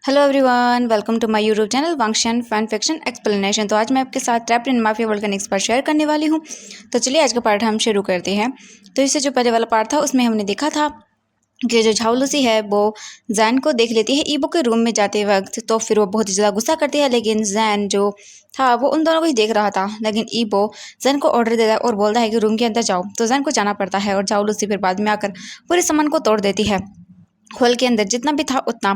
Hello everyone, welcome to my YouTube channel Wangxian fan fiction explanation. तो आज मैं आपके साथ ट्रैप्ड इन माफिया वर्ल्ड का नेक्स्ट पार्ट शेयर करने वाली हूँ। तो चलिए आज का पार्ट हम शुरू करते हैं। तो इससे जो पहले वाला पार्ट था उसमें हमने देखा था कि जो झाउलूसी है वो जैन को देख लेती है ईबो के रूम में जाते वक्त। तो फिर वो बहुत ही ज़्यादा गुस्सा करती है, लेकिन जैन जो था वो उन दोनों को ही देख रहा था। लेकिन ईबो जैन को ऑर्डर देता है और बोलता है कि रूम के अंदर जाओ। तो जैन को जाना पड़ता है और झाउलूसी फिर बाद में आकर पूरे सामान को तोड़ देती है, हॉल के अंदर जितना भी था उतना।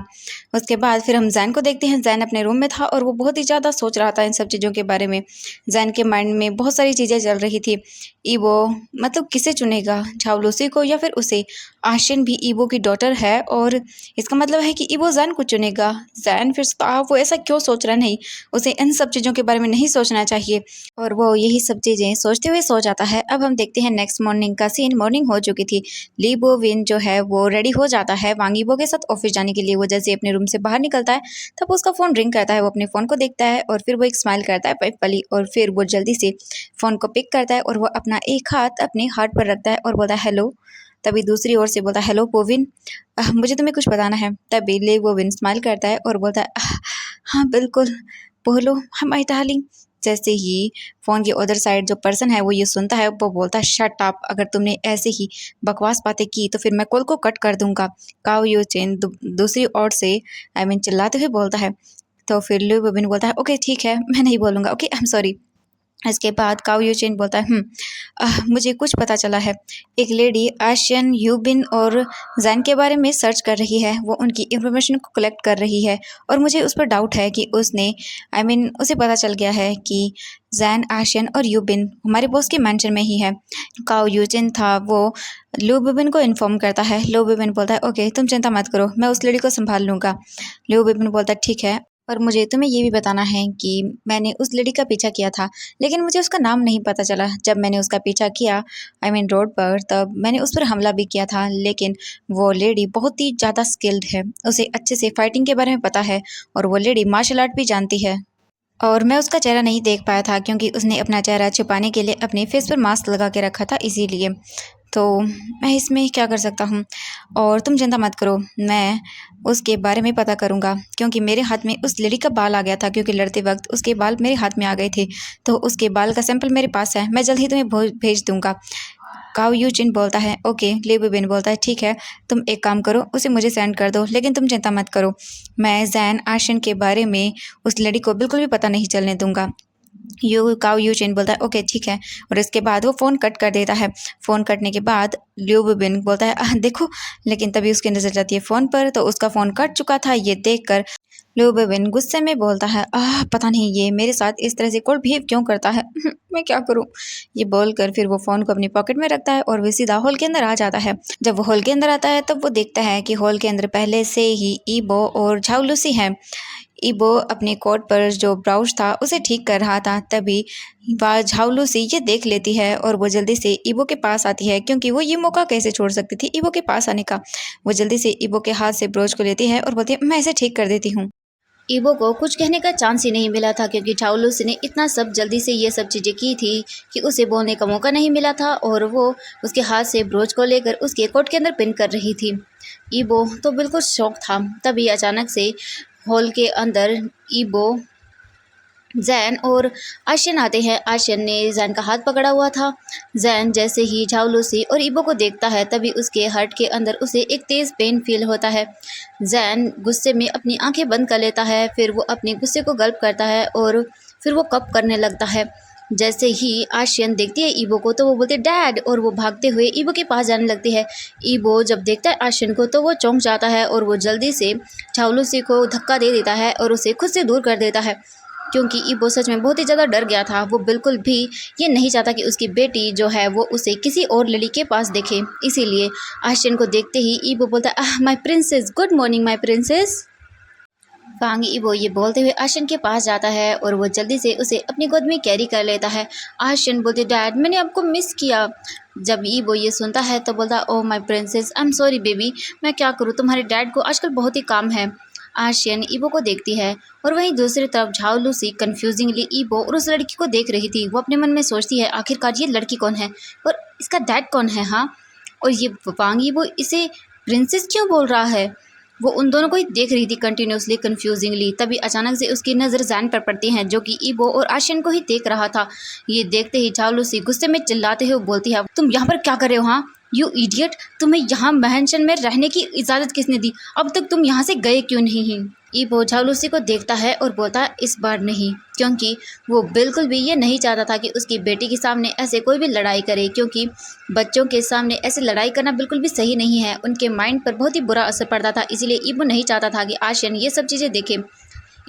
उसके बाद फिर हम जैन को देखते हैं। जैन अपने रूम में था और वो बहुत ही ज़्यादा सोच रहा था इन सब चीज़ों के बारे में। जैन के माइंड में बहुत सारी चीज़ें चल रही थी। ईबो मतलब किसे चुनेगा, झाउलूसी को या फिर उसे। आशियन भी ईबो की डॉटर है और इसका मतलब है कि ईबो जैन को चुनेगा। जैन फिर वो ऐसा क्यों सोच रहा, नहीं उसे इन सब चीज़ों के बारे में नहीं सोचना चाहिए और वो यही सब चीज़ें सोचते हुए सो जाता है। अब हम देखते हैं नेक्स्ट मॉर्निंग का सीन। मॉर्निंग हो चुकी थी। ली बो विन जो है वो रेडी हो जाता है वांग ईबो के साथ ऑफिस जाने के लिए। वो जैसे अपने रूम से बाहर निकलता है तब उसका फ़ोन रिंग करता है। वो अपने फ़ोन को देखता है और फिर वो एक स्माइल करता है पली और फिर वो जल्दी से फ़ोन को पिक करता है और वो अपना एक हाथ अपने हार्ट पर रखता है और बोलता है हेलो। तभी दूसरी ओर से बोलता है हेलो पोविन, मुझे तुम्हें कुछ बताना है। तभी ले पोविन स्माइल करता है और बोलता है हाँ बिल्कुल, बोलो हमारी डार्लिंग। जैसे ही फ़ोन की अदर साइड जो पर्सन है वो ये सुनता है, वो बोलता है शट अप, अगर तुमने ऐसे ही बकवास बातें की तो फिर मैं कॉल को कट कर दूंगा। काओ यू चेन दूसरी ओर से चिल्लाते हुए बोलता है। तो फिर ल्यू बिबिन बोलता है ओके ठीक है, मैं नहीं बोलूँगा, ओके आई एम सॉरी। इसके बाद काओ यू चेन बोलता है मुझे कुछ पता चला है। एक लेडी आशियन यूबिन और जैन के बारे में सर्च कर रही है। वो उनकी इंफॉर्मेशन को कलेक्ट कर रही है और मुझे उस पर डाउट है कि उसने उसे पता चल गया है कि जैन आशियन और यूबिन हमारे बॉस के मेंशन में ही है। काओ यूजिन था वो ल्यू बिबिन को इन्फॉर्म करता है। ल्यू बिबिन बोलता है ओके तुम चिंता मत करो, मैं उस लेडी को संभाल लूँगा। ल्यू बिबिन बोलता है ठीक है, पर मुझे तुम्हें ये भी बताना है कि मैंने उस लेडी का पीछा किया था, लेकिन मुझे उसका नाम नहीं पता चला। जब मैंने उसका पीछा किया रोड पर, तब मैंने उस पर हमला भी किया था। लेकिन वो लेडी बहुत ही ज़्यादा स्किल्ड है, उसे अच्छे से फाइटिंग के बारे में पता है और वो लेडी मार्शल आर्ट भी जानती है। और मैं उसका चेहरा नहीं देख पाया था क्योंकि उसने अपना चेहरा छुपाने के लिए अपने फेस पर मास्क लगा के रखा था, इसीलिए। तो मैं इसमें क्या कर सकता हूँ। और तुम चिंता मत करो, मैं उसके बारे में पता करूँगा क्योंकि मेरे हाथ में उस लेडी का बाल आ गया था, क्योंकि लड़ते वक्त उसके बाल मेरे हाथ में आ गए थे। तो उसके बाल का सैंपल मेरे पास है, मैं जल्द ही तुम्हें भेज दूँगा। काओ यू चिन बोलता है ओके। ले बिन बोलता है ठीक है, तुम एक काम करो, उसे मुझे सेंड कर दो, लेकिन तुम चिंता मत करो, मैं जैन आशियन के बारे में उस लड़ी को बिल्कुल भी पता नहीं चलने दूंगा। काओ यू चेन बोलता है ओके ठीक है, और इसके बाद वो फ़ोन कट कर देता है। फ़ोन कटने के बाद ल्यू बिन बोलता है देखो, लेकिन तभी उसकी नज़र जाती है फ़ोन पर, तो उसका फ़ोन कट चुका था। ये देखकर ल्यू बिन गुस्से में बोलता है पता नहीं ये मेरे साथ इस तरह से कोल्ड बिहेव क्यों करता है, मैं क्या करूं। ये बोलकर फिर वो फ़ोन को अपनी पॉकेट में रखता है और वो सीधा हॉल के अंदर आ जाता है। जब वो हॉल के अंदर आता है तब वो देखता है कि हॉल के अंदर पहले से ही ईबो और झाउलूसी हैं। ईबो अपने कोट पर जो ब्राउज था उसे ठीक कर रहा था। तभी वह झाउलूसी ये देख लेती है और वो जल्दी से ईबो के पास आती है, क्योंकि वो ये मौका कैसे छोड़ सकती थी ईबो के पास आने का। वो जल्दी से ईबो के हाथ से ब्रोच को लेती है और बोलती है मैं इसे ठीक कर देती हूँ। ईबो को कुछ कहने का चांस ही नहीं मिला था, क्योंकि झाउलूसी ने इतना सब जल्दी से ये सब चीज़ें की थी कि उसे बोलने का मौका नहीं मिला था और वो उसके हाथ से ब्रोच को लेकर उसके कोट के अंदर पिन कर रही थी। ईबो तो बिल्कुल शौक था। तभी अचानक से हॉल के अंदर ईबो, जैन और आशियन आते हैं। आशियन ने जैन का हाथ पकड़ा हुआ था। जैन जैसे ही झाउलूसी और ईबो को देखता है तभी उसके हार्ट के अंदर उसे एक तेज़ पेन फील होता है। जैन गुस्से में अपनी आंखें बंद कर लेता है, फिर वो अपने गुस्से को गल्प करता है और फिर वो कप करने लगता है। जैसे ही आशियन देखती है ईबो को तो वो बोलते डैड, और वो भागते हुए ईबो के पास जाने लगती है। ईबो जब देखता है आशियन को तो वो चौंक जाता है और वो जल्दी से झाउलूसी को धक्का दे देता है और उसे खुद से दूर कर देता है, क्योंकि ईबो सच में बहुत ही ज़्यादा डर गया था। वो बिल्कुल भी ये नहीं चाहता कि उसकी बेटी जो है वो उसे किसी और लड़की के पास देखे। इसीलिए आशियन को देखते ही ईबो बोलता है my princess, good morning my princess. Wang Yibo ये बोलते हुए आशियन के पास जाता है और वो जल्दी से उसे अपनी गोद में कैरी कर लेता है। आशियन बोलते डैड मैंने आपको मिस किया। जब ईबो ये सुनता है तो बोलता oh my princess, I am sorry baby, मैं क्या करूँ, तुम्हारे डैड को आजकल बहुत ही काम है। आशियन ईबो को देखती है और वहीं दूसरी तरफ झाउलूसी कंफ्यूजिंगली ईबो और उस लड़की को देख रही थी। वो अपने मन में सोचती है आखिरकार ये लड़की कौन है और इसका डैड कौन है। हाँ, और ये वांग ईबो इसे प्रिंसेस क्यों बोल रहा है। वो उन दोनों को ही देख रही थी कंटिन्यूसली कंफ्यूजिंगली। तभी अचानक से उसकी नज़र जैन पर पड़ती है जो कि ईबो और आशियन को ही देख रहा था। ये देखते ही झाओ लूसी गुस्से में चिल्लाते हुए बोलती है, तुम यहाँ पर क्या कर रहे हो? हाँ यू इडियट, तुम्हें यहाँ मैंशन में रहने की इजाज़त किसने दी? अब तक तुम यहाँ से गए क्यों नहीं? ईबो झाओ लूसी को देखता है और बोलता है, इस बार नहीं, क्योंकि वो बिल्कुल भी ये नहीं चाहता था कि उसकी बेटी के सामने ऐसे कोई भी लड़ाई करे, क्योंकि बच्चों के सामने ऐसे लड़ाई करना बिल्कुल भी सही नहीं है। उनके माइंड पर बहुत ही बुरा असर पड़ता था, इसीलिए ईबो नहीं चाहता था कि आशियन ये सब चीज़ें देखे।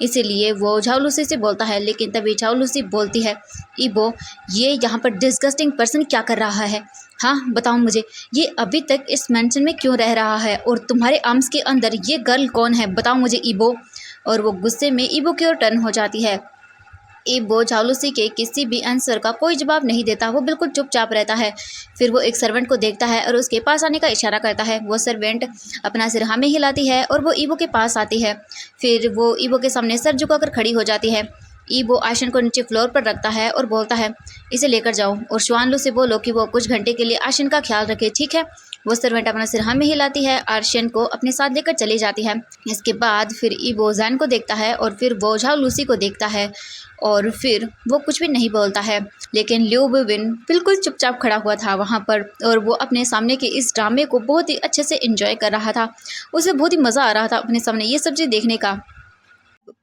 इसीलिए वो झाओ लूसी से बोलता है, लेकिन तभी झाओ लूसी बोलती है, ईबो ये यहाँ पर डिस्गस्टिंग पर्सन क्या कर रहा है? हाँ बताओ मुझे, ये अभी तक इस मैंशन में क्यों रह रहा है? और तुम्हारे आर्म्स के अंदर ये गर्ल कौन है? बताओ मुझे ईबो। और वो गुस्से में ईबो की ओर टर्न हो जाती है। ईबो झाओ लूसी के किसी भी आंसर का कोई जवाब नहीं देता, वो बिल्कुल चुपचाप रहता है। फिर वो एक सर्वेंट को देखता है और उसके पास आने का इशारा करता है। वो सर्वेंट अपना सिर हाँ में हिलाती है और वो ईबो के पास आती है। फिर वो ईबो के सामने सर झुकाकर खड़ी हो जाती है। ईबो आशियन को नीचे फ्लोर पर रखता है और बोलता है, इसे लेकर जाओ और शुआनलू से बोलो कि वो कुछ घंटे के लिए आशियन का ख्याल रखे, ठीक है? वो सर्वेंट अपना सिर हाँ में हिलाती है, आशियन को अपने साथ लेकर चली जाती है। इसके बाद फिर ईबो जैन को देखता है और फिर वो झाओ लूसी को देखता है और फिर वो कुछ भी नहीं बोलता है। लेकिन लिऊ बिबिन बिल्कुल चुपचाप खड़ा हुआ था वहाँ पर और वो अपने सामने के इस ड्रामे को बहुत ही अच्छे से एंजॉय कर रहा था। उसे बहुत ही मज़ा आ रहा था अपने सामने ये सब चीज़ देखने का।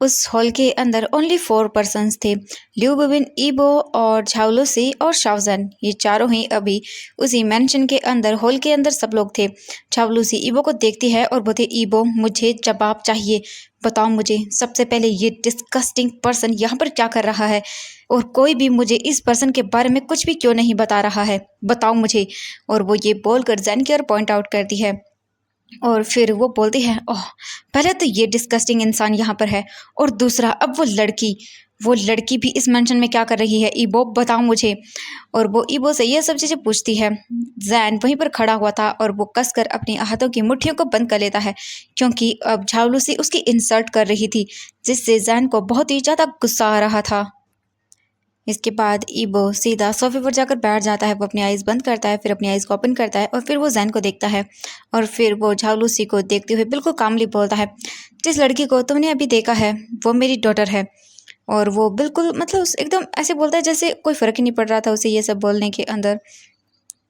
उस हॉल के अंदर ओनली 4 पर्सन्स थे, लिऊ बिबिन, ईबो और झाओ लूसी और शाओजन। ये चारों ही अभी उसी मैंशन के अंदर हॉल के अंदर सब लोग थे। झाओ लूसी ईबो को देखती है और बोलती, ईबो मुझे जवाब चाहिए, बताओ मुझे सबसे पहले ये डिस्गस्टिंग पर्सन यहाँ पर क्या कर रहा है? और कोई भी मुझे इस पर्सन के बारे में कुछ भी क्यों नहीं बता रहा है? बताओ मुझे। और वो ये बोलकर जैन की ओर पॉइंट आउट करती है और फिर वो बोलती है, ओह पहले तो ये डिस्गस्टिंग इंसान यहाँ पर है और दूसरा अब वो लड़की भी इस मेंशन में क्या कर रही है? ईबो बताओ मुझे। और वो ईबो से ये सब चीज़ें पूछती है। जैन वहीं पर खड़ा हुआ था और वो कसकर अपनी हाथों की मुट्ठियों को बंद कर लेता है, क्योंकि अब झाओ लूसी उसकी इंसल्ट कर रही थी, जिससे जैन को बहुत ही ज़्यादा गुस्सा आ रहा था। इसके बाद ईबो सीधा सोफे पर जाकर बैठ जाता है। वो अपनी आइज़ बंद करता है, फिर अपनी आइज़ को ओपन करता है और फिर वो जैन को देखता है और फिर वो झाओ लूसी को देखते हुए बिल्कुल कामली बोलता है, जिस लड़की को तुमने अभी देखा है वो मेरी डॉटर है। और वो बिल्कुल मतलब एकदम ऐसे बोलता है जैसे कोई फ़र्क ही नहीं पड़ रहा था उसे ये सब बोलने के अंदर।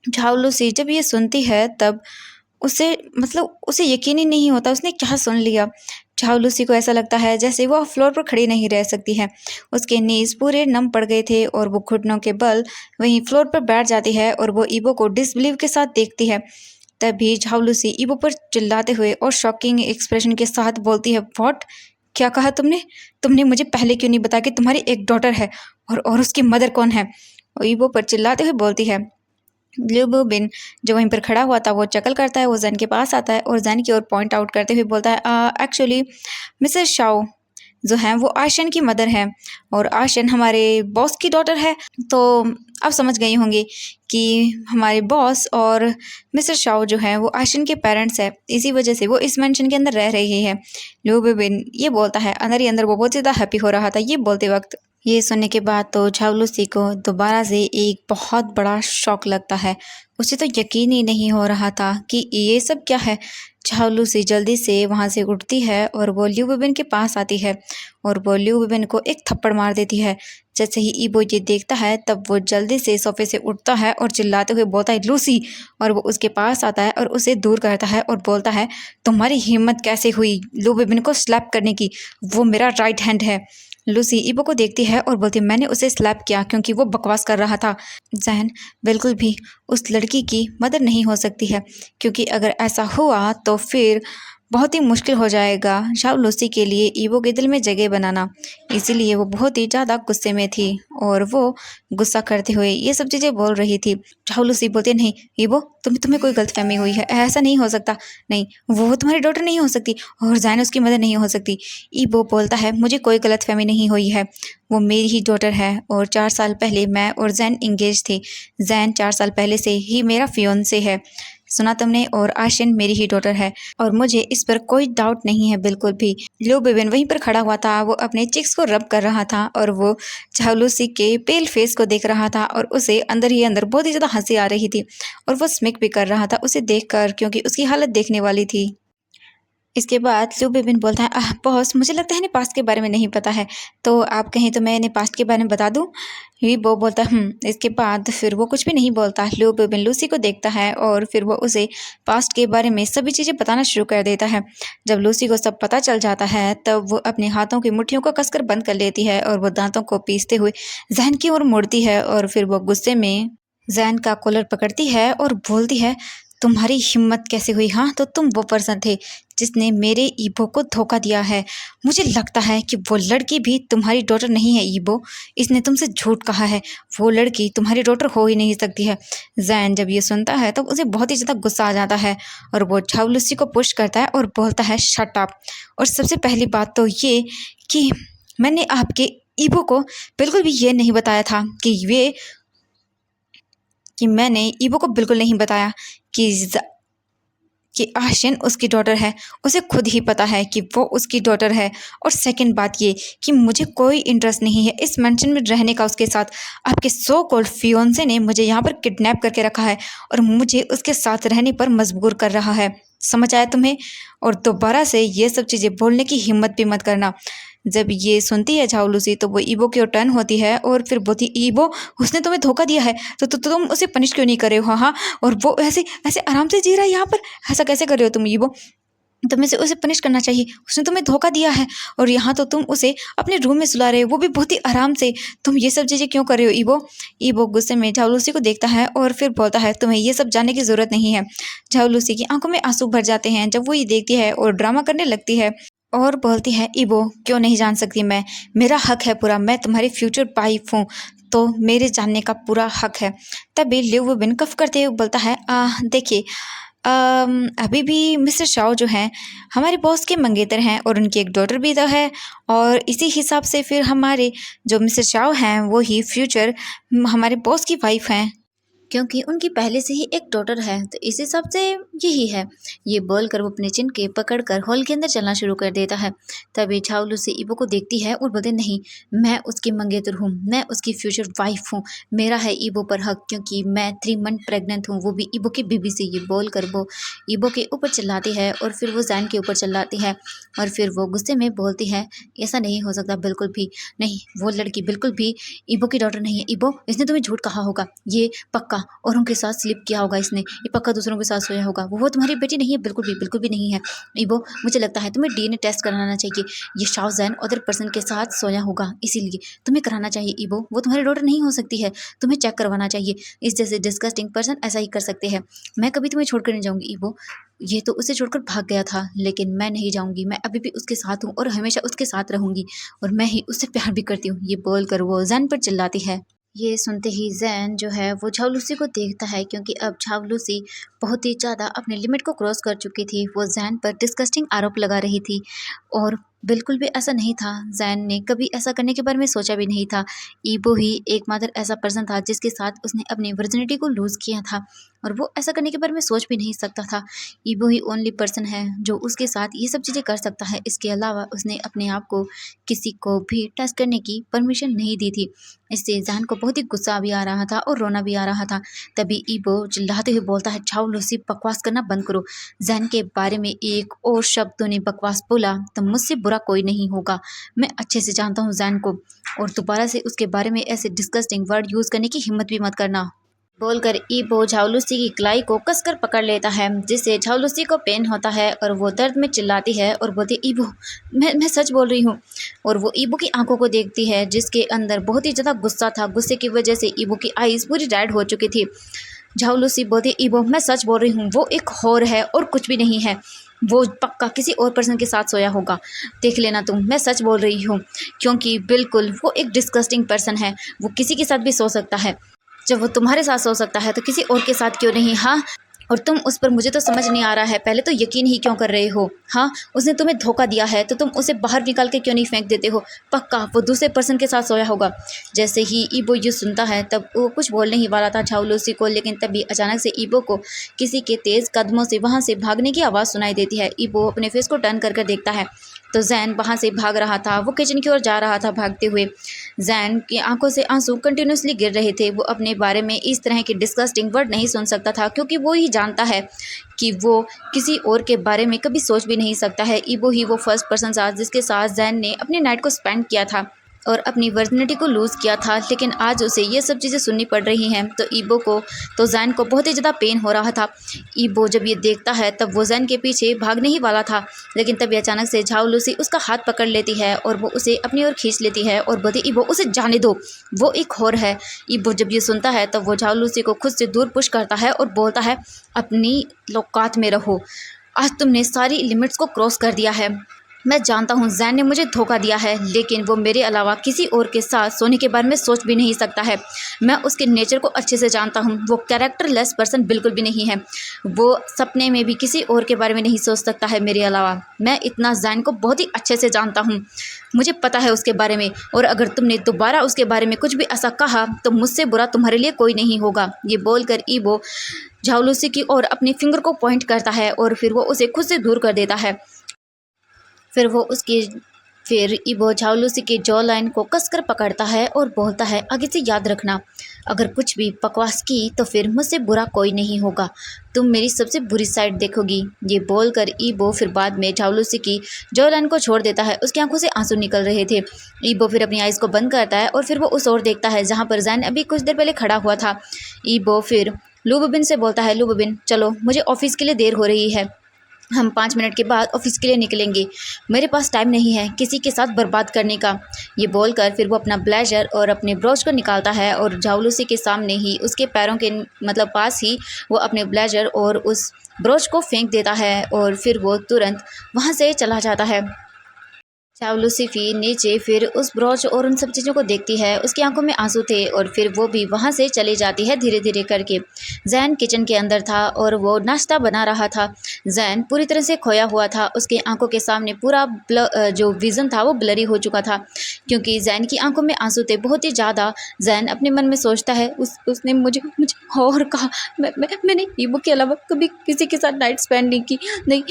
झाओ लूसी जब ये सुनती है तब उसे यकीन ही नहीं होता उसने क्या सुन लिया। झाओ लूसी को ऐसा लगता है जैसे वो फ्लोर पर खड़ी नहीं रह सकती है। उसके नीज पूरे नम पड़ गए थे और वो घुटनों के बल वहीं फ्लोर पर बैठ जाती है और वो ईबो को डिसबिलीव के साथ देखती है। तभी झाओ लूसी ईबो पर चिल्लाते हुए और शॉकिंग एक्सप्रेशन के साथ बोलती है, व्हाट? क्या कहा तुमने मुझे पहले क्यों नहीं बताया कि तुम्हारी एक डॉटर है? और उसकी मदर कौन है? वो ईबो पर चिल्लाते हुए बोलती है। लिऊ बिबिन जो वहीं पर खड़ा हुआ था वो चकल करता है, वो जैन के पास आता है और जैन की ओर पॉइंट आउट करते हुए बोलता है, एक्चुअली मिसेस शाओ जो हैं वो आशियन की मदर हैं और आशियन हमारे बॉस की डॉटर है। तो आप समझ गई होंगी कि हमारे बॉस और मिस्टर शाओ जो हैं वो आशियन के पेरेंट्स हैं, इसी वजह से वो इस मेंशन के अंदर रह रही है। लिऊ बिबिन ये बोलता है, अंदर ही अंदर वो बहुत ज़्यादा हैप्पी हो रहा था ये बोलते वक्त। ये सुनने के बाद तो झाओ लूसी को दोबारा से एक बहुत बड़ा शॉक लगता है। उसे तो यकीन ही नहीं हो रहा था कि ये सब क्या है। झाओ लूसी जल्दी से वहाँ से उठती है और वो लिऊ बिबिन के पास आती है और वो लिऊ बिबिन को एक थप्पड़ मार देती है। जैसे ही ईबो ये देखता है तब वो जल्दी से सोफे से उठता है और चिल्लाते हुए बोलता है, लूसी। और वो उसके पास आता है और उसे दूर करता है और बोलता है, तुम्हारी हिम्मत कैसे हुई लिऊ बिबिन को स्लैप करने की? वो मेरा राइट हैंड है। लूसी ईबो को देखती है और बोलती है, मैंने उसे स्लैप किया क्योंकि वो बकवास कर रहा था। जैन बिल्कुल भी उस लड़की की मदर नहीं हो सकती है, क्योंकि अगर ऐसा हुआ तो फिर बहुत ही मुश्किल हो जाएगा झाओ लूसी के लिए ईबो के दिल में जगह बनाना। इसीलिए वो बहुत ही ज़्यादा गुस्से में थी और वो गुस्सा करते हुए ये सब चीज़ें बोल रही थी। झाओ लूसी बोलती है, नहीं ईबो तुम्हें कोई गलतफहमी हुई है, ऐसा नहीं हो सकता। नहीं, वो तुम्हारी डॉटर नहीं हो सकती और जैन उसकी मदर नहीं हो सकती। ईबो बोलता है, मुझे कोई गलतफहमी नहीं हुई है, वो मेरी ही डॉटर है और 4 साल पहले मैं और जैन इंगेज थे। जैन 4 साल पहले से ही मेरा फियोंसे है, सुना तुमने, और आशियन मेरी ही डॉटर है और मुझे इस पर कोई डाउट नहीं है बिल्कुल भी। लिऊ बिबिन वहीं पर खड़ा हुआ था, वो अपने चिक्स को रब कर रहा था और वो झाओ लूसी के पेल फेस को देख रहा था और उसे अंदर ही अंदर बहुत ही ज़्यादा हंसी आ रही थी और वो स्मिक भी कर रहा था उसे देखकर, क्योंकि उसकी हालत देखने वाली थी। इसके बाद ल्यू बिबिन बोलता है, बॉस मुझे लगता है इन्हें पास्ट के बारे में नहीं पता है, तो आप कहें तो मैं इन्हें पास्ट के बारे में बता दूं। वो बोलता है इसके बाद फिर वो कुछ भी नहीं बोलता। ल्यू बिबिन लूसी को देखता है और फिर वो उसे पास्ट के बारे में सभी चीज़ें बताना शुरू कर देता है। जब लूसी को सब पता चल जाता है तब वो अपने हाथों की मुट्ठियों को कसकर बंद कर लेती है और वो दांतों को पीसते हुए जहन की ओर मुड़ती है और फिर वो गुस्से में जैन का कॉलर पकड़ती है और बोलती है, तुम्हारी हिम्मत कैसे हुई? हाँ, तो तुम वो पर्सन थे जिसने मेरे ईबो को धोखा दिया है। मुझे लगता है कि वो लड़की भी तुम्हारी डॉटर नहीं है ईबो, इसने तुमसे झूठ कहा है। वो लड़की तुम्हारी डॉटर हो ही नहीं सकती है। जैन जब ये सुनता है तब उसे बहुत ही ज़्यादा गुस्सा आ जाता है और वो झाउलूसी को पुश करता है और बोलता है, शट अप। और सबसे पहली बात तो ये कि मैंने आपके ईबो को बिल्कुल भी ये नहीं बताया था कि मैंने ईबो को बिल्कुल नहीं बताया कि आशिन उसकी डॉटर है। उसे खुद ही पता है कि वो उसकी डॉटर है। और सेकंड बात ये कि मुझे कोई इंटरेस्ट नहीं है इस मेंशन में रहने का उसके साथ। आपके सो कॉल्ड फियोंसे ने मुझे यहाँ पर किडनैप करके रखा है और मुझे उसके साथ रहने पर मजबूर कर रहा है। समझ आया तुम्हें? और दोबारा से ये सब चीज़ें बोलने की हिम्मत भी मत करना। जब ये सुनती है झाउलूसी तो वो ईबो की ओर टर्न होती है और फिर बोलती, ईबो उसने तुम्हें धोखा दिया है तो तुम उसे पनिश क्यों नहीं कर रहे हो? हाँ, और वो ऐसे ऐसे आराम से जी रहा है यहाँ पर, ऐसा कैसे कर रहे हो तुम ईबो? तुम्हें से उसे पनिश करना चाहिए। उसने तुम्हें धोखा दिया है और यहाँ तो तुम उसे अपने रूम में सुला रहे हो, वो भी बहुत ही आराम से। तुम ये सब चीज़ें क्यों कर रहे हो ईबो? ईबो गुस्से में झाउलूसी को देखता है और फिर बोलता है, तुम्हें ये सब जानने की ज़रूरत नहीं है। झाउलूसी की आंखों में आंसू भर जाते हैं जब वो ये देखती है और ड्रामा करने लगती है और बोलती है, ईबो क्यों नहीं जान सकती मैं? मेरा हक है पूरा, मैं तुम्हारी फ्यूचर वाइफ हूँ तो मेरे जानने का पूरा हक है। तभी ल्यू बिबिन कफ करते हुए बोलता है, देखिए अभी भी मिस्टर शाओ जो हैं हमारे बॉस के मंगेतर हैं और उनकी एक डॉटर भी तो है और इसी हिसाब से फिर हमारे जो मिस्टर शाओ हैं वो ही फ्यूचर हमारे बॉस की वाइफ हैं, क्योंकि उनकी पहले से ही एक डॉटर है, तो इस हिसाब से यही है। ये बोलकर वो अपने चिन के पकड़कर हॉल के अंदर चलना शुरू कर देता है। तभी झाउलूसी ईबो को देखती है और बोलते, नहीं मैं उसकी मंगेतर हूँ, मैं उसकी फ्यूचर वाइफ हूँ, मेरा है ईबो पर हक, क्योंकि मैं 3 मंथ प्रेग्नेंट हूँ, वो भी ईबो की बीबी से। ये बोलकर वो ईबो के ऊपर चिल्लाती है और फिर वो जैन के ऊपर चिल्लाती है और फिर वो गुस्से में बोलती है, ऐसा नहीं हो सकता, बिल्कुल भी नहीं, वो लड़की बिल्कुल भी ईबो की डॉटर नहीं है। ईबो इसने तुम्हें झूठ कहा होगा, ये पक्का और उनके साथ स्लिप किया होगा इसने, ये पक्का दूसरों के साथ सोया होगा, वो तुम्हारी बेटी नहीं है, बिल्कुल भी नहीं है। ईबो मुझे लगता है तुम्हें डीएनए टेस्ट कराना चाहिए, ये शाओ जैन अदर पर्सन के साथ सोया होगा, इसीलिए तुम्हें कराना चाहिए ईबो, वो तुम्हारी डॉटर नहीं हो सकती है, तुम्हें चेक करवाना चाहिए। इस जैसे डिस्गस्टिंग पर्सन ऐसा ही कर सकते हैं। मैं कभी तुम्हें छोड़कर नहीं जाऊंगी ईबो, ये तो उसे छोड़कर भाग गया था लेकिन मैं नहीं जाऊंगी, मैं अभी भी उसके साथ हूँ और हमेशा उसके साथ रहूंगी और मैं ही उससे प्यार भी करती हूँ। ये बोलकर वो जैन पर चिल्लाती है। ये सुनते ही जैन जो है वो झाउलूसी को देखता है, क्योंकि अब झाउलूसी बहुत ही ज़्यादा अपने लिमिट को क्रॉस कर चुकी थी। वो जैन पर डिस्गस्टिंग आरोप लगा रही थी और बिल्कुल भी ऐसा नहीं था, जैन ने कभी ऐसा करने के बारे में सोचा भी नहीं था। ईबो ही एकमात्र ऐसा पर्सन था जिसके साथ उसने अपनी वर्जिनिटी को लूज़ किया था और वो ऐसा करने के बारे में सोच भी नहीं सकता था। ईबो ही ओनली पर्सन है जो उसके साथ ये सब चीज़ें कर सकता है। इसके अलावा उसने अपने आप को किसी को भी टच करने की परमिशन नहीं दी थी। इससे जैन को बहुत ही गुस्सा भी आ रहा था और रोना भी आ रहा था। तभी ईबो चिल्लाते हुए बोलता है, झाउलूसी बकवास करना बंद करो, जैन के बारे में एक और शब्द तूने बकवास बोला तो मुझसे बुरा कोई नहीं होगा। मैं अच्छे से जानता हूँ जैन को और दोबारा से उसके बारे में ऐसे डिस्गस्टिंग वर्ड यूज़ करने की हिम्मत भी मत करना। बोलकर ईबो झाउलूसी की कलाई को कसकर पकड़ लेता है, जिससे झाउलूसी को पेन होता है और वो दर्द में चिल्लाती है और बोलती, ईबो मैं सच बोल रही हूँ। और वो ईबो की आंखों को देखती है जिसके अंदर बहुत ही ज़्यादा गुस्सा था। गुस्से की वजह से ईबो की आईज पूरी रेड हो चुकी थी। झाउलूसी बोलती, ईबो मैं सच बोल रही हूँ, वो एक होर है और कुछ भी नहीं है, वो पक्का किसी और पर्सन के साथ सोया होगा, देख लेना तुम, मैं सच बोल रही हूँ। क्योंकि बिल्कुल वो एक डिस्गस्टिंग पर्सन है, वो किसी के साथ भी सो सकता है। जब वो तुम्हारे साथ सो सकता है तो किसी और के साथ क्यों नहीं? हाँ, और तुम उस पर, मुझे तो समझ नहीं आ रहा है, पहले तो यकीन ही क्यों कर रहे हो? हाँ, उसने तुम्हें धोखा दिया है तो तुम उसे बाहर निकाल के क्यों नहीं फेंक देते हो? पक्का वो दूसरे पर्सन के साथ सोया होगा। जैसे ही ईबो ये सुनता है तब वो कुछ बोलने ही वाला था झाउलूसी को, लेकिन तभी अचानक से ईबो को किसी के तेज़ कदमों से वहाँ से भागने की आवाज़ सुनाई देती है। ईबो अपने फेस को टर्न कर देखता है तो जैन वहाँ से भाग रहा था, वो किचन की ओर जा रहा था भागते हुए। जैन की आंखों से आंसू कंटिन्यूसली गिर रहे थे। वो अपने बारे में इस तरह के डिस्गस्टिंग वर्ड नहीं सुन सकता था क्योंकि वो ही जानता है कि वो किसी और के बारे में कभी सोच भी नहीं सकता है। ईबो ही वो फर्स्ट पर्सन था जिसके साथ जैन ने अपनी नाइट को स्पेंड किया था और अपनी वर्जिनिटी को लूज़ किया था, लेकिन आज उसे ये सब चीज़ें सुननी पड़ रही हैं। तो ईबो को तो जैन को बहुत ही ज़्यादा पेन हो रहा था। ईबो जब ये देखता है तब वो जैन के पीछे भागने ही वाला था, लेकिन तभी अचानक से झाओ लूसी उसका हाथ पकड़ लेती है और वो उसे अपनी ओर खींच लेती है और बोलती, ईबो उसे जाने दो, वो एक होर है। ईबो जब ये सुनता है तब वो झाओ लूसी को खुद से दूर पुश करता है और बोलता है, अपनी औकात में रहो, आज तुमने सारी लिमिट्स को क्रॉस कर दिया है। मैं जानता हूँ जैन ने मुझे धोखा दिया है, लेकिन वो मेरे अलावा किसी और के साथ सोने के बारे में सोच भी नहीं सकता है। मैं उसके नेचर को अच्छे से जानता हूँ, वो कैरेक्टरलेस पर्सन बिल्कुल भी नहीं है। वो सपने में भी किसी और के बारे में नहीं सोच सकता है मेरे अलावा। मैं इतना जैन को बहुत ही अच्छे से जानता हूँ, मुझे पता है उसके बारे में, और अगर तुमने दोबारा उसके बारे में कुछ भी ऐसा कहा तो मुझसे बुरा तुम्हारे लिए कोई नहीं होगा। ये बोलकर ईबो झाओ लूसी की ओर अपनी फिंगर को पॉइंट करता है और फिर वो उसे खुद से दूर कर देता है। फिर ईबो झाओ लूसी की जॉ लाइन को कसकर पकड़ता है और बोलता है, आगे से याद रखना, अगर कुछ भी बकवास की तो फिर मुझसे बुरा कोई नहीं होगा, तुम मेरी सबसे बुरी साइड देखोगी। ये बोलकर ईबो फिर बाद में झाओ लूसी की जॉ लाइन को छोड़ देता है। उसकी आंखों से आंसू निकल रहे थे। ईबो फिर अपनी आइज़ को बंद करता है और फिर वो उस ओर देखता है जहाँ पर जैन अभी कुछ देर पहले खड़ा हुआ था। ईबो फिर लू बुबिन से बोलता है, लू बुबिन चलो, मुझे ऑफिस के लिए देर हो रही है, हम 5 मिनट के बाद ऑफिस के लिए निकलेंगे, मेरे पास टाइम नहीं है किसी के साथ बर्बाद करने का। ये बोलकर फिर वो अपना ब्लेजर और अपने ब्रोच को निकालता है और झाओ लूसी के सामने ही उसके पैरों के पास ही वो अपने ब्लेजर और उस ब्रोच को फेंक देता है और फिर वो तुरंत वहाँ से चला जाता है। झाओ लूसी नीचे फिर उस ब्रोच और उन सब चीज़ों को देखती है, उसकी आंखों में आंसू थे और फिर वो भी वहाँ से चली जाती है धीरे धीरे करके। जैन किचन के अंदर था और वो नाश्ता बना रहा था। जैन पूरी तरह से खोया हुआ था, उसके आंखों के सामने पूरा जो विज़न था वो ब्लरी हो चुका था क्योंकि जैन की आंखों में आंसू थे बहुत ही ज़्यादा। जैन अपने मन में सोचता है, उसने मुझे और कहा, मैंने ईबो के अलावा कभी किसी के साथ नाइट स्पेंड नहीं की, नहीं,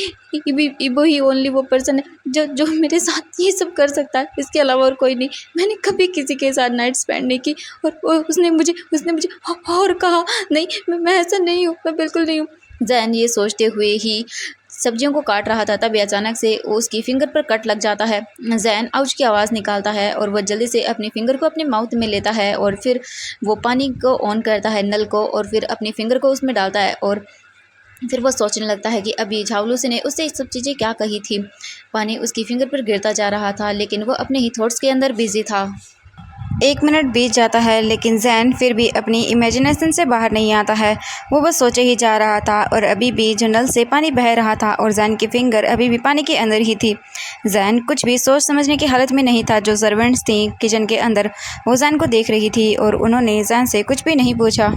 ईबो ही ओनली वो पर्सन है जो मेरे साथ ये सब कर सकता है, इसके अलावा और कोई नहीं। मैंने कभी किसी के साथ नाइट स्पेंड नहीं की और उसने मुझे और कहा, नहीं, मैं ऐसा नहीं हूँ, मैं बिल्कुल नहीं हूँ। जैन ये सोचते हुए ही सब्जियों को काट रहा था, तभी अचानक से उसकी फिंगर पर कट लग जाता है। जैन आउच की आवाज़ निकालता है और वह जल्दी से अपनी फिंगर को अपने माउथ में लेता है और फिर वो पानी को ऑन करता है, नल को, और फिर अपनी फिंगर को उसमें डालता है और फिर वो सोचने लगता है कि अभी झाओ लूसी ने उससे सब चीज़ें क्या कही थी। पानी उसकी फिंगर पर गिरता जा रहा था, लेकिन वो अपने ही थॉट्स के अंदर बिजी था। 1 मिनट बीत जाता है, लेकिन जैन फिर भी अपनी इमेजिनेशन से बाहर नहीं आता है। वो बस सोचे ही जा रहा था और अभी भी जो नल से पानी बह रहा था और जैन की फिंगर अभी भी पानी के अंदर ही थी। जैन कुछ भी सोच समझने की हालत में नहीं था। जो सर्वेंट्स थी किचन के अंदर वो जैन को देख रही थी और उन्होंने जैन से कुछ भी नहीं पूछा।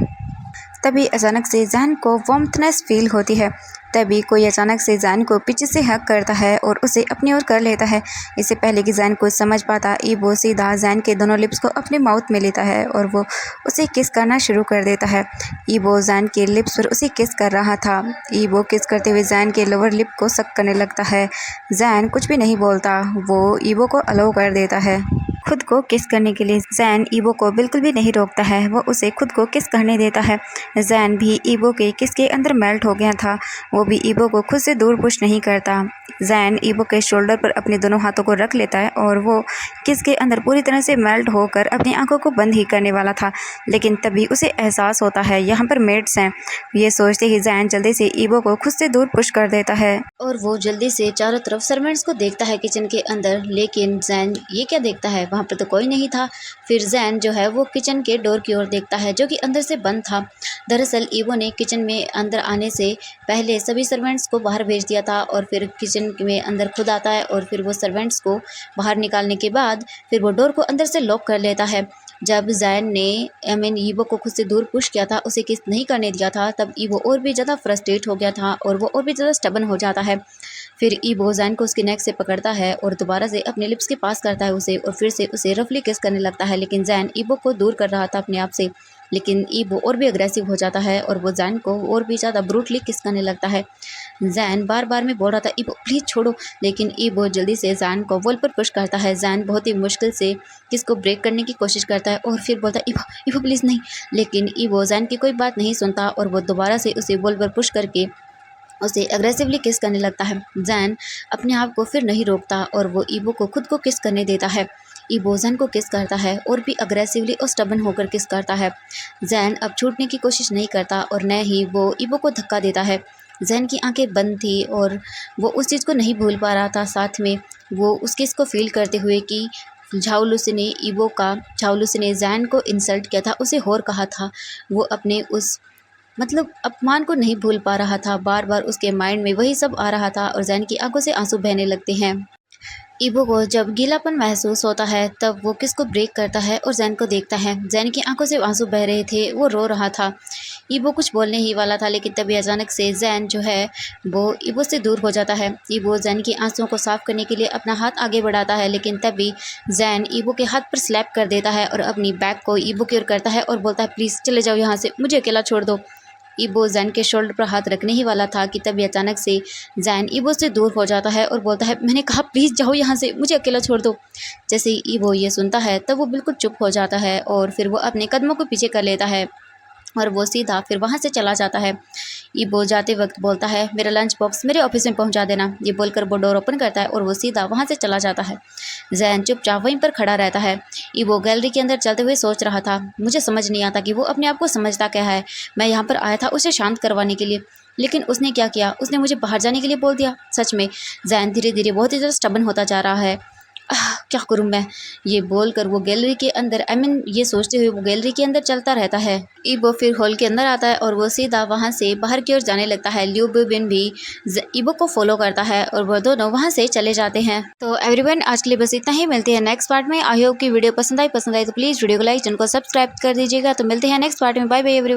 तभी अचानक से जैन को वार्मथनेस फील होती है। तभी कोई अचानक से जैन को पीछे से हक करता है और उसे अपनी ओर कर लेता है। इससे पहले कि जैन कुछ समझ पाता, ईबो सीधा जैन के दोनों लिप्स को अपने माउथ में लेता है और वो उसे किस करना शुरू कर देता है। ईबो जैन के लिप्स पर उसे किस कर रहा था। ईबो किस करते हुए जैन के लोअर लिप को सक करने लगता है। जैन कुछ भी नहीं बोलता, वो ईबो को अलाउ कर देता है। खुद को किस करने के लिए जैन ईबो को बिल्कुल भी नहीं रोकता है, वो उसे खुद को किस करने देता है। जैन भी ईबो के किस के अंदर मेल्ट हो गया था, वो भी ईबो को खुद से दूर पुश नहीं करता। जैन ईबो के शोल्डर पर अपने दोनों हाथों को रख लेता है और वो किस के अंदर पूरी तरह से मेल्ट होकर अपनी आंखों को बंद ही करने वाला था, लेकिन तभी उसे एहसास होता है यहाँ पर मेड्स हैं। ये सोचते ही जैन जल्दी से ईबो को खुद से दूर पुश कर देता है और वो जल्दी से चारों तरफ सर्वेंट्स को देखता है किचन के अंदर, लेकिन जैन ये क्या देखता है, वहाँ पर तो कोई नहीं था। फिर जैन जो है वो किचन के डोर की ओर देखता है जो कि अंदर से बंद था। दरअसल ईबो ने किचन में अंदर आने से पहले सभी सर्वेंट्स को बाहर भेज दिया था और फिर किचन में अंदर खुद आता है और फिर वो सर्वेंट्स को बाहर निकालने के बाद फिर वो डोर को अंदर से लॉक कर लेता है। जब जैन ने ईबो को खुद से दूर पुश किया था, उसे किस नहीं करने दिया था, तब ईबो और भी ज़्यादा फ्रस्ट्रेट हो गया था और वो और भी ज़्यादा स्टबन हो जाता है। फिर ईबो जैन को उसके नेक से पकड़ता है और दोबारा से अपने लिप्स के पास करता है उसे और फिर से उसे रफली किस करने लगता है, लेकिन जैन ईबो को दूर कर रहा था अपने आप से। लेकिन ईबो और भी अग्रेसिव हो जाता है और वो जैन को और भी ज़्यादा ब्रूटली किस करने लगता है। जैन बार बार में बोल रहा था ईबो प्लीज़ छोड़ो, लेकिन ईबो जल्दी से जैन को वॉल पर पुश करता है। जैन बहुत ही मुश्किल से किसको ब्रेक करने की कोशिश करता है और फिर बोलता है ईबो ईबो प्लीज़ नहीं, लेकिन ईबो जैन की कोई बात नहीं सुनता और वो दोबारा से उसे वॉल पर पुश करके उसे अग्रेसिवली किस करने लगता है। जैन अपने आप को फिर नहीं रोकता और वो ईबो को खुद को किस करने देता है। ईबो जैन को किस करता है और भी अग्रेसिवली और स्टबन होकर किस करता है। जैन अब छूटने की कोशिश नहीं करता और न ही वो ईबो को धक्का देता है। जैन की आंखें बंद थी और वो उस चीज़ को नहीं भूल पा रहा था। साथ में वो उस किस को फील करते हुए कि झाओ लुसी ने जैन को इंसल्ट किया था, उसे होर कहा था। वो अपने उस अपमान को नहीं भूल पा रहा था। बार बार उसके माइंड में वही सब आ रहा था और जैन की आंखों से आंसू बहने लगते हैं। ईबो को जब गीलापन महसूस होता है तब वो किस को ब्रेक करता है और जैन को देखता है। जैन की आंखों से आंसू बह रहे थे, वो रो रहा था। ईबो कुछ बोलने ही वाला था, लेकिन तभी अचानक से जैन जो है वो ईबो से दूर हो जाता है। ईबो जैन की आंसुओं को साफ करने के लिए अपना हाथ आगे बढ़ाता है, लेकिन तभी जैन ईबो के हाथ पर स्लैप कर देता है और अपनी बैग को ईबो की ओर करता है और बोलता है प्लीज़ चले जाओ यहाँ से, मुझे अकेला छोड़ दो। ईबो जैन के शोल्डर पर हाथ रखने ही वाला था कि तभी अचानक से जैन ईबो से दूर हो जाता है और बोलता है मैंने कहा प्लीज़ जाओ यहाँ से, मुझे अकेला छोड़ दो। जैसे ही ईबो ये सुनता है तब वो बिल्कुल चुप हो जाता है और फिर वो अपने कदमों को पीछे कर लेता है और वो सीधा फिर वहाँ से चला जाता है। ईबो जाते वक्त बोलता है मेरा लंच बॉक्स मेरे ऑफिस में पहुँचा देना। ये बोलकर वो डोर ओपन करता है और वो सीधा वहाँ से चला जाता है। जैन चुपचाप वहीं पर खड़ा रहता है। ईबो गैलरी के अंदर चलते हुए सोच रहा था, मुझे समझ नहीं आता कि वो अपने आप को समझता क्या है। मैं यहाँ पर आया था उसे शांत करवाने के लिए, लेकिन उसने क्या किया, उसने मुझे बाहर जाने के लिए बोल दिया। सच में जैन धीरे धीरे बहुत ही ज़्यादा स्टबन होता जा रहा है। क्या करूं मैं, ये बोलकर वो गैलरी के अंदर ये सोचते हुए वो गैलरी के अंदर चलता रहता है। ईबो फिर हॉल के अंदर आता है और वो सीधा वहां से बाहर की ओर जाने लगता है। ल्यू बिन भी ईबो को फॉलो करता है और वो दोनों वहां से चले जाते हैं। तो एवरीवन आज के लिए बस इतना ही, मिलते हैं नेक्स्ट पार्ट में। आई होप की वीडियो पसंद आई तो प्लीज़ वीडियो को लाइक, चैनल को सब्सक्राइब कर दीजिएगा। तो मिलते हैं नेक्स्ट पार्ट में, बाय बाय एवरीवन।